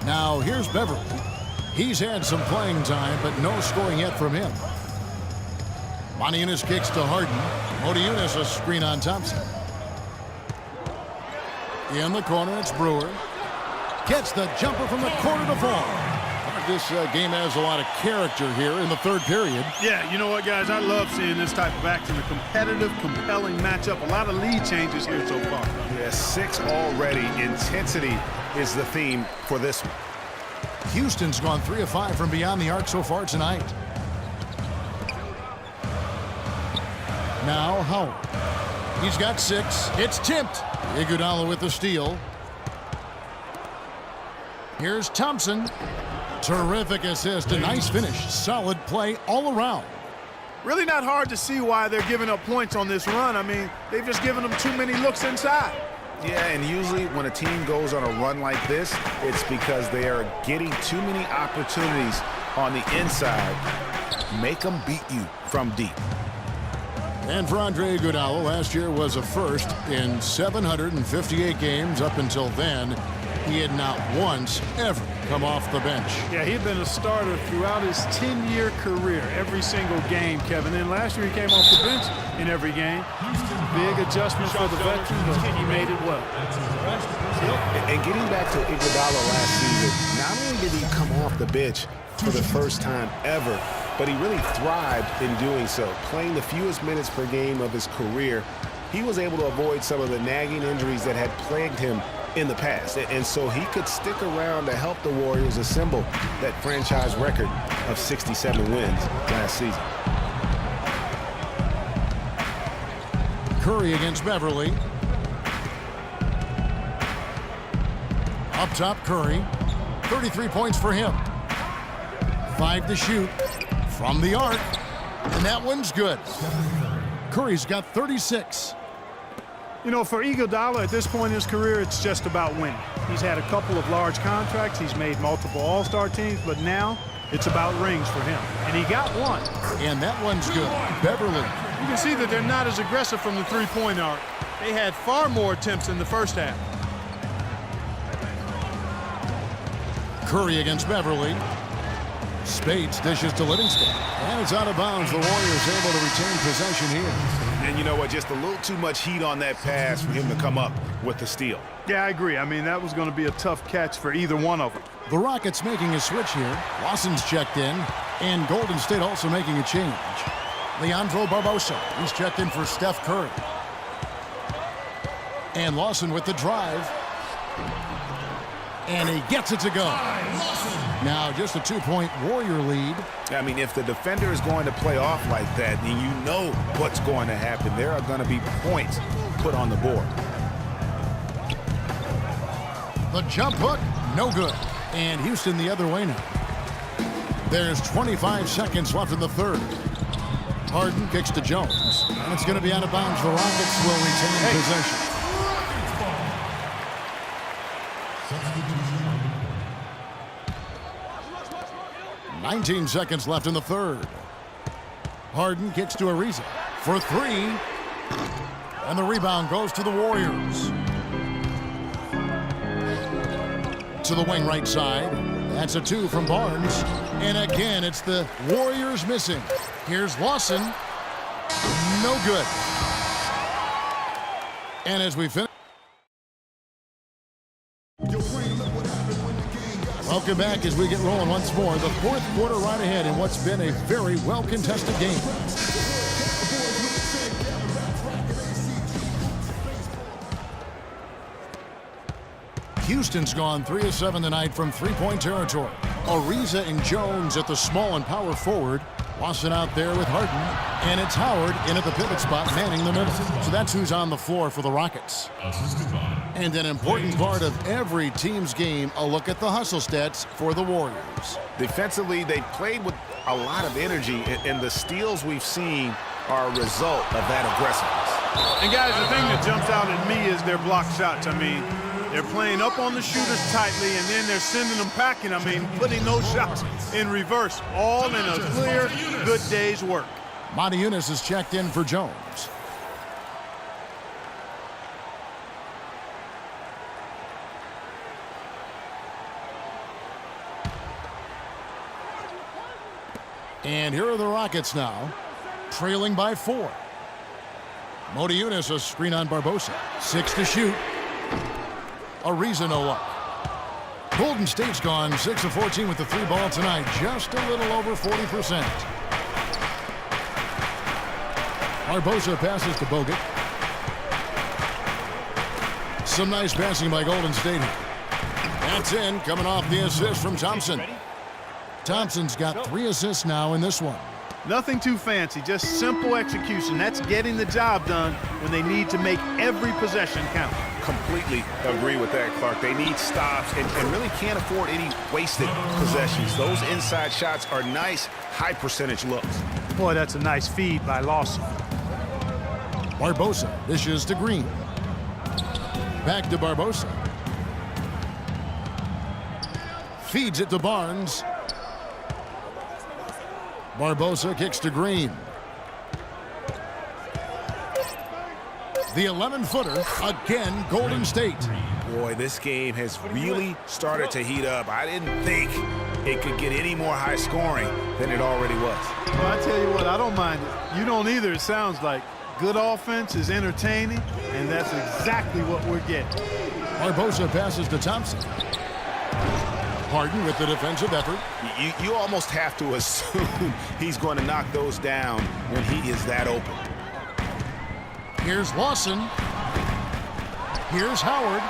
Now here's Beverly. He's had some playing time, but no scoring yet from him. Moniunas kicks to Harden. Moniunas a screen on Thompson. In the corner, it's Brewer. Gets the jumper from the corner to fall. This game has a lot of character here in the third period. Yeah, you know what, guys? I love seeing this type of action. A competitive, compelling matchup. A lot of lead changes here so far. Yeah, 6 already. Intensity is the theme for this one. Houston's gone 3 of 5 from beyond the arc so far tonight. Now Howard. He's got 6. It's tipped. Iguodala with the steal. Here's Thompson. Terrific assist. A nice finish. Solid play all around. Really not hard to see why they're giving up points on this run. I mean, they've just given them too many looks inside. Yeah, and usually when a team goes on a run like this, it's because they are getting too many opportunities on the inside. Make them beat you from deep. And for Andre Iguodala, last year was a first in 758 games. Up until then, he had not once ever come off the bench. Yeah, he'd been a starter throughout his 10-year career, every single game, Kevin. And last year he came off the bench in every game. Big adjustment for the veteran, but he made it well. And getting back to Iguodala last season, not only did he come off the bench for the first time ever, but he really thrived in doing so. Playing the fewest minutes per game of his career, he was able to avoid some of the nagging injuries that had plagued him in the past. And so he could stick around to help the Warriors assemble that franchise record of 67 wins last season. Curry against Beverly. Up top, Curry. 33 points for him. 5 to shoot from the arc. And that one's good. Curry's got 36. You know, for Iguodala at this point in his career, it's just about winning. He's had a couple of large contracts. He's made multiple All-Star teams, but now it's about rings for him. And he got one. And that one's good. Beverly. You can see that they're not as aggressive from the three-point arc. They had far more attempts in the first half. Curry against Beverly. Spades dishes to Livingston. And it's out of bounds. The Warriors able to retain possession here. And you know what? Just a little too much heat on that pass for him to come up with the steal. Yeah, I agree. I mean, that was going to be a tough catch for either one of them. The Rockets making a switch here. Lawson's checked in. And Golden State also making a change. Leandro Barbosa. He's checked in for Steph Curry. And Lawson with the drive. And he gets it to go. Now just a 2-point Warrior lead. I mean, if the defender is going to play off like that, then you know what's going to happen. There are going to be points put on the board. The jump hook, no good. And Houston the other way now. There's 25 seconds left in the third. Harden kicks to Jones. And it's going to be out of bounds. The Rockets will retain possession. 19 seconds left in the third. Harden kicks to Ariza for 3. And the rebound goes to the Warriors. To the wing right side. That's a 2 from Barnes. And again, it's the Warriors missing. Here's Lawson. No good. And as we finish. Welcome back as we get rolling once more. The fourth quarter right ahead in what's been a very well-contested game. Houston's gone 3 of 7 tonight from three-point territory. Ariza and Jones at the small and power forward. Lawson out there with Harden. And it's Howard in at the pivot spot, manning the middle. So that's who's on the floor for the Rockets. And an important part of every team's game, a look at the hustle stats for the Warriors. Defensively, they played with a lot of energy, and the steals we've seen are a result of that aggressiveness. And guys, the thing that jumps out at me is their block shots. I mean, they're playing up on the shooters tightly, and then they're sending them packing. I mean, putting those shots in reverse, all in a clear, good day's work. Moniunas is checked in for Jones. And here are the Rockets now, trailing by 4. Motiejunas, a screen on Barbosa. 6 to shoot. Ariza no luck. Golden State's gone 6 of 14 with the 3 ball tonight, just a little over 40%. Barbosa passes to Bogut. Some nice passing by Golden State. That's in, coming off the assist from Thompson. Thompson's got 3 assists now in this one. Nothing too fancy, just simple execution. That's getting the job done when they need to make every possession count. Completely agree with that, Clark. They need stops and really can't afford any wasted possessions. Those inside shots are nice, high-percentage looks. Boy, that's a nice feed by Lawson. Barbosa dishes to Green. Back to Barbosa. Feeds it to Barnes. Barbosa kicks to Green. The 11-footer, again, Golden State. Boy, this game has really started to heat up. I didn't think it could get any more high scoring than it already was. Well, I tell you what, I don't mind it. You don't either, it sounds like. Good offense is entertaining, and that's exactly what we're getting. Barbosa passes to Thompson. Harden with the defensive effort. You almost have to assume he's going to knock those down when he is that open. Here's Lawson. Here's Howard.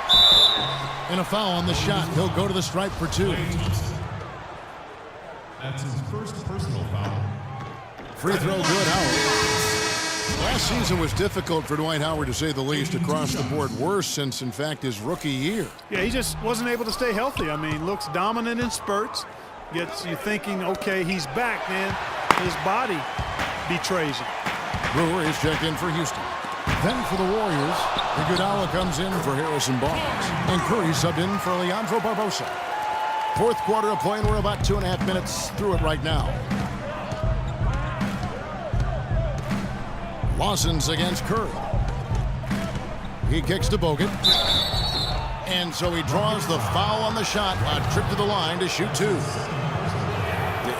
And a foul on the shot. He'll go to the stripe for 2. That's his first personal foul. Free throw good, Howard. Last season was difficult for Dwight Howard, to say the least, across the board. Worse since, in fact, his rookie year. Yeah, he just wasn't able to stay healthy. I mean, looks dominant in spurts. Gets you thinking, okay, he's back, man. His body betrays him. Brewer is checked in for Houston. Then for the Warriors, Iguodala comes in for Harrison Barnes. And Curry subbed in for Leandro Barbosa. Fourth quarter of play, and we're about 2.5 minutes through it right now. Lawson's against Curry. He kicks to Bogut. And so he draws the foul on the shot. A trip to the line to shoot 2.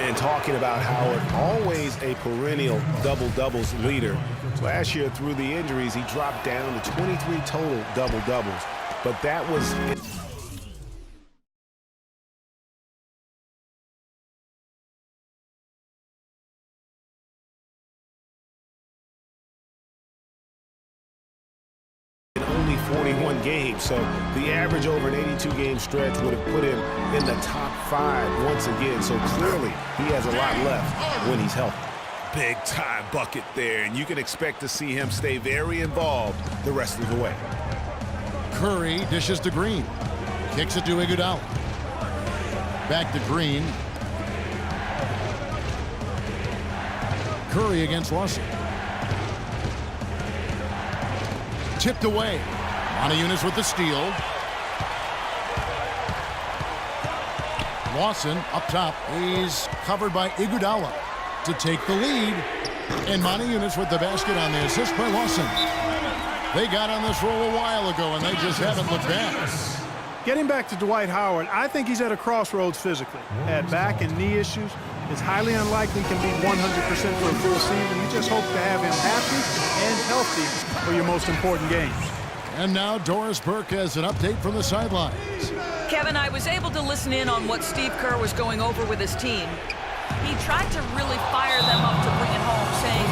And talking about Howard, always a perennial double-doubles leader. Last year, through the injuries, he dropped down to 23 total double-doubles. But that was... only 41 games, so the average over an 82-game stretch would have put him in the top 5 once again. So clearly, he has a lot left when he's healthy. Big-time bucket there, and you can expect to see him stay very involved the rest of the way. Curry dishes to Green. Kicks it to Iguodala. Back to Green. Curry against Lawson. Tipped away. Motiejunas with the steal. Lawson up top. He's covered by Iguodala to take the lead. And Motiejunas with the basket on the assist by Lawson. They got on this roll a while ago, and they just haven't looked back. Getting back to Dwight Howard, I think he's at a crossroads physically. Had back and knee issues. It's highly unlikely he can be 100% for a full season. You just hope to have him happy and healthy for your most important games. And now Doris Burke has an update from the sidelines. Kevin, I was able to listen in on what Steve Kerr was going over with his team. He tried to really fire them up to bring it home, saying,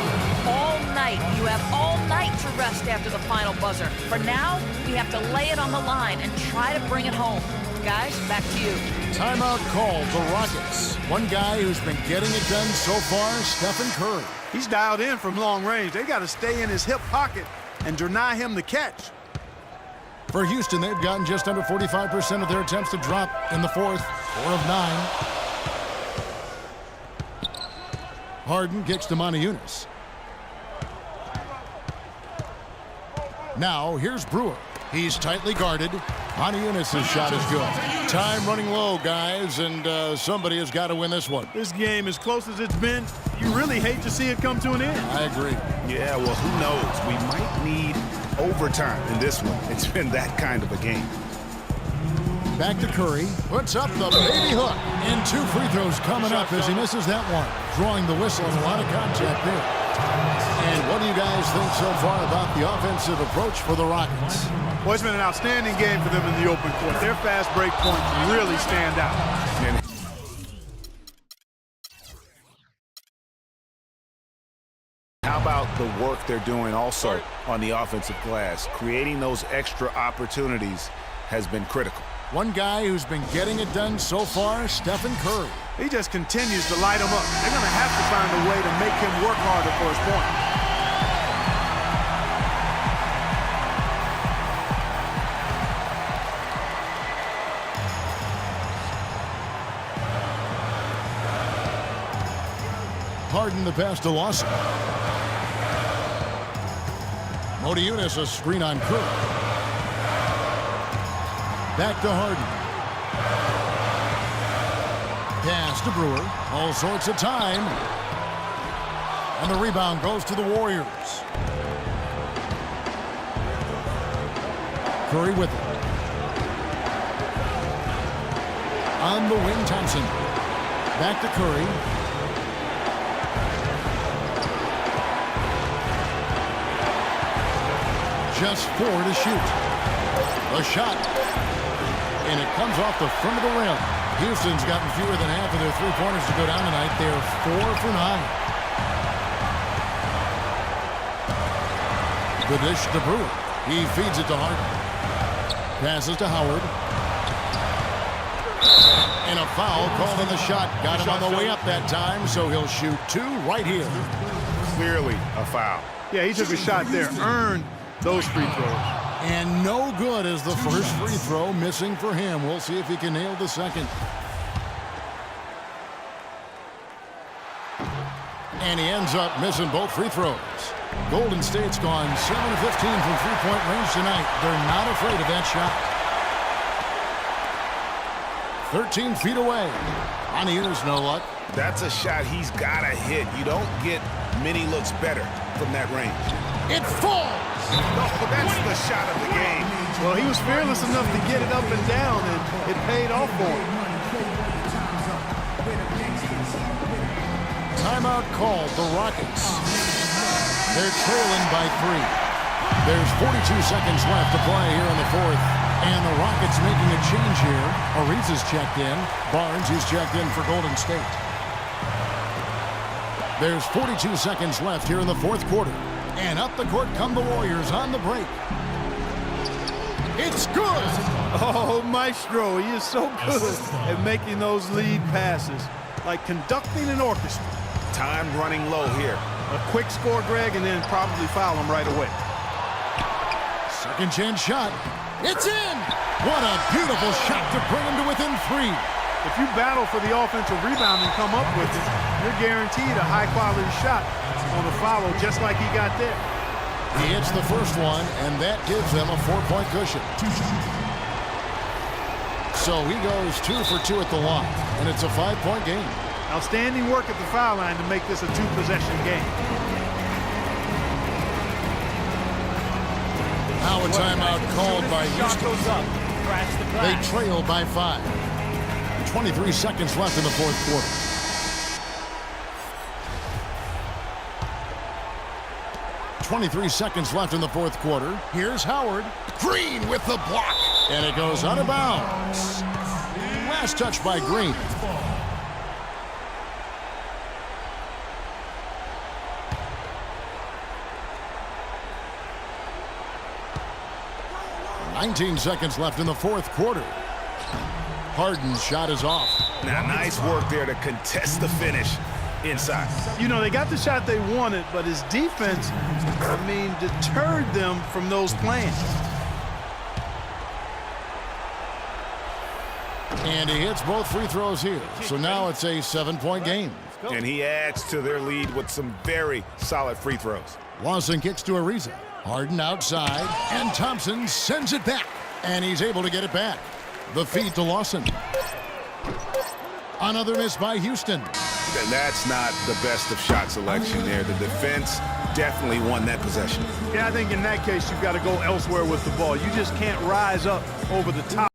all night, you have all night to rest after the final buzzer. For now, we have to lay it on the line and try to bring it home. Guys, back to you. Timeout called the Rockets. One guy who's been getting it done so far, Stephen Curry. He's dialed in from long range. They got to stay in his hip pocket and deny him the catch. For Houston, they've gotten just under 45% of their attempts to drop in the fourth. 4 of 9. Harden kicks to Motiejunas. Now, here's Brewer. He's tightly guarded. Motiejunas' shot is good. Time running low, guys, and somebody has got to win this one. This game, as close as it's been, you really hate to see it come to an end. I agree. Yeah, well, who knows? We might need overtime in this one. It's been that kind of a game. Back to Curry. Puts up the baby hook. And 2 free throws coming up as he misses that one. Drawing the whistle and a lot of contact there. And what do you guys think so far about the offensive approach for the Rockets? Well, it's been an outstanding game for them in the open court. Their fast break points really stand out. How about the work they're doing also on the offensive glass? Creating those extra opportunities has been critical. One guy who's been getting it done so far, Stephen Curry. He just continues to light them up. They're going to have to find a way to make him work harder for his point. Harden the pass to Lawson. Modiunas a screen on Curry. Back to Harden. Pass to Brewer. All sorts of time. And the rebound goes to the Warriors. Curry with it. On the wing, Thompson. Back to Curry. Just 4 to shoot. A shot. And it comes off the front of the rim. Houston's gotten fewer than half of their 3-pointers to go down tonight. They're 4 for 9. The dish to Brewer. He feeds it to Harden. Passes to Howard. And a foul called on the shot. Got him on the way up that time, so he'll shoot 2 right here. Clearly a foul. Yeah, he took a shot there. Earned those free throws. And no good as the first free throw missing for him. We'll see if he can nail the second. And he ends up missing both free throws. Golden State's gone 7 of 15 from three-point range tonight. They're not afraid of that shot. 13 feet away. Modiunas, no luck. That's a shot he's got to hit. You don't get many looks better from that range. It falls. No, that's the shot of the game. Well, he was fearless enough to get it up and down, and it paid off for him. Timeout called, the Rockets. They're trailing by 3. There's 42 seconds left to play here in the fourth. And the Rockets making a change here. Ariza's checked in. Barnes, he's checked in for Golden State. There's 42 seconds left here in the fourth quarter. And up the court come the Warriors on the break. It's good! Oh, Maestro, he is so good at making those lead passes. Like conducting an orchestra. Time running low here. A quick score, Greg, and then probably foul him right away. Second chance shot. It's in! What a beautiful shot to bring him to within 3. If you battle for the offensive rebound and come up with it, you're guaranteed a high-quality shot on the follow, just like he got there. He hits the first one, and that gives them a 4-point cushion. So he goes 2 for 2 at the line, and it's a 5-point game. Outstanding work at the foul line to make this a 2-possession game. Now a timeout called by Houston. They trail by 5. 23 seconds left in the fourth quarter. Here's Howard. Green with the block. And it goes out of bounds. Last touch by Green. $19 seconds left in the fourth quarter. Harden's shot is off. Now, nice work there to contest the finish inside. You know, they got the shot they wanted, but his defense, deterred them from those plans. And he hits both free throws here. So now it's a 7-point game. And he adds to their lead with some very solid free throws. Lawson kicks to Ariza. Harden outside, and Thompson sends it back. And he's able to get it back. The feed to Lawson. Another miss by Houston. And that's not the best of shot selection there. The defense definitely won that possession. Yeah, I think in that case, you've got to go elsewhere with the ball. You just can't rise up over the top.